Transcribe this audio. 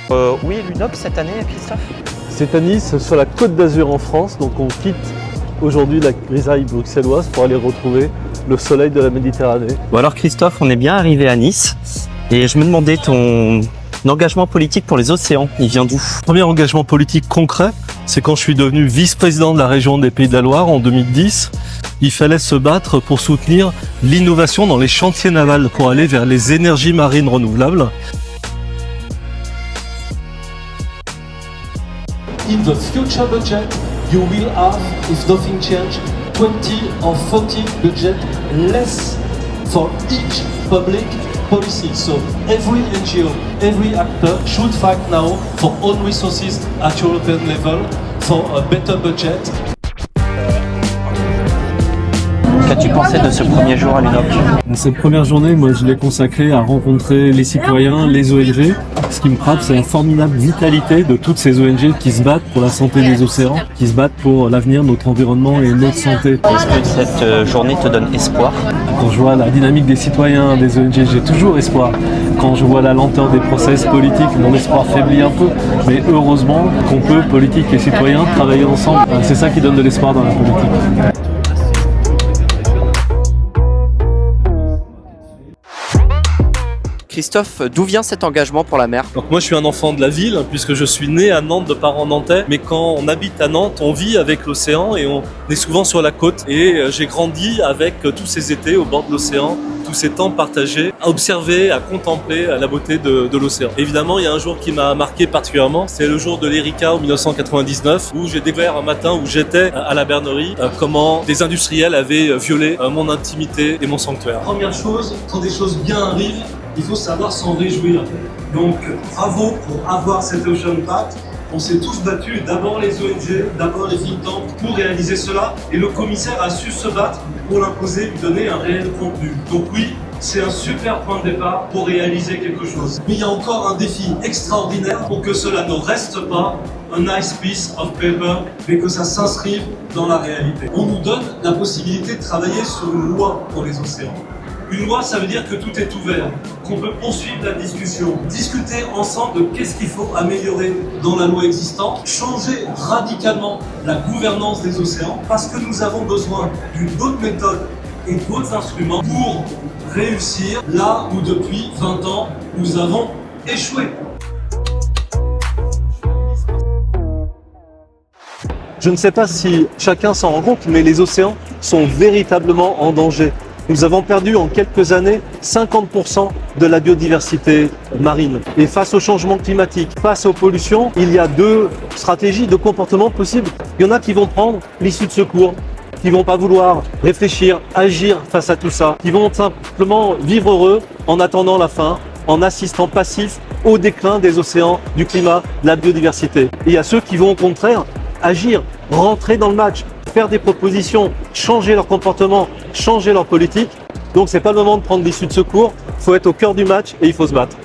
Oui, l'UNOP cette année, Christophe? C'est à Nice, sur la Côte d'Azur en France, donc on quitte aujourd'hui la grisaille bruxelloise pour aller retrouver le soleil de la Méditerranée. Bon alors Christophe, on est bien arrivé à Nice et je me demandais ton engagement politique pour les océans, il vient d'où? Premier engagement politique concret, c'est quand je suis devenu vice-président de la région des Pays de la Loire en 2010. Il fallait se battre pour soutenir l'innovation dans les chantiers navals pour aller vers les énergies marines renouvelables. In the future budget, you will have, if nothing changes, 20 or 40 budget less for each public policy. So every NGO, every actor should fight now for own resources at European level for a better budget. Qu'as-tu pensé de ce premier jour à l'UNOP? Cette première journée, moi, je l'ai consacrée à rencontrer les citoyens, les ONG. Ce qui me frappe, c'est la formidable vitalité de toutes ces ONG qui se battent pour la santé des océans, qui se battent pour l'avenir de notre environnement et notre santé. Est-ce que cette journée te donne espoir? Quand je vois la dynamique des citoyens, des ONG, j'ai toujours espoir. Quand je vois la lenteur des process politiques, mon espoir faiblit un peu. Mais heureusement qu'on peut, politiques et citoyens, travailler ensemble. C'est ça qui donne de l'espoir dans la politique. Christophe, d'où vient cet engagement pour la mer? Donc moi je suis un enfant de la ville puisque je suis né à Nantes de parents nantais, mais quand on habite à Nantes, on vit avec l'océan et on est souvent sur la côte. Et j'ai grandi avec tous ces étés au bord de l'océan, tous ces temps partagés, à observer, à contempler la beauté de l'océan. Évidemment, il y a un jour qui m'a marqué particulièrement, c'est le jour de l'Erika en 1999, où j'ai découvert un matin où j'étais à la bernerie, comment des industriels avaient violé mon intimité et mon sanctuaire. Première chose, quand des choses bien arrivent, il faut savoir s'en réjouir. Donc bravo pour avoir cet Ocean Pact. On s'est tous battus, d'abord les ONG, d'abord les think tanks, pour réaliser cela. Et le commissaire a su se battre pour l'imposer, lui donner un réel contenu. Donc oui, c'est un super point de départ pour réaliser quelque chose. Mais il y a encore un défi extraordinaire pour que cela ne reste pas un nice piece of paper, mais que ça s'inscrive dans la réalité. On nous donne la possibilité de travailler sur une loi pour les océans. Une loi, ça veut dire que tout est ouvert, qu'on peut poursuivre la discussion, discuter ensemble de qu'est-ce qu'il faut améliorer dans la loi existante, changer radicalement la gouvernance des océans, parce que nous avons besoin d'une autre méthode et d'autres instruments pour réussir là où depuis 20 ans nous avons échoué. Je ne sais pas si chacun s'en rend compte, mais les océans sont véritablement en danger. Nous avons perdu en quelques années 50% de la biodiversité marine. Et face au changement climatique, face aux pollutions, il y a deux stratégies, deux comportements possibles. Il y en a qui vont prendre l'issue de secours, qui vont pas vouloir réfléchir, agir face à tout ça, qui vont simplement vivre heureux en attendant la fin, en assistant passif au déclin des océans, du climat, de la biodiversité. Et il y a ceux qui vont au contraire agir, rentrer dans le match, faire des propositions, changer leur comportement, changer leur politique. Donc c'est pas le moment de prendre l'issue de secours, il faut être au cœur du match et il faut se battre.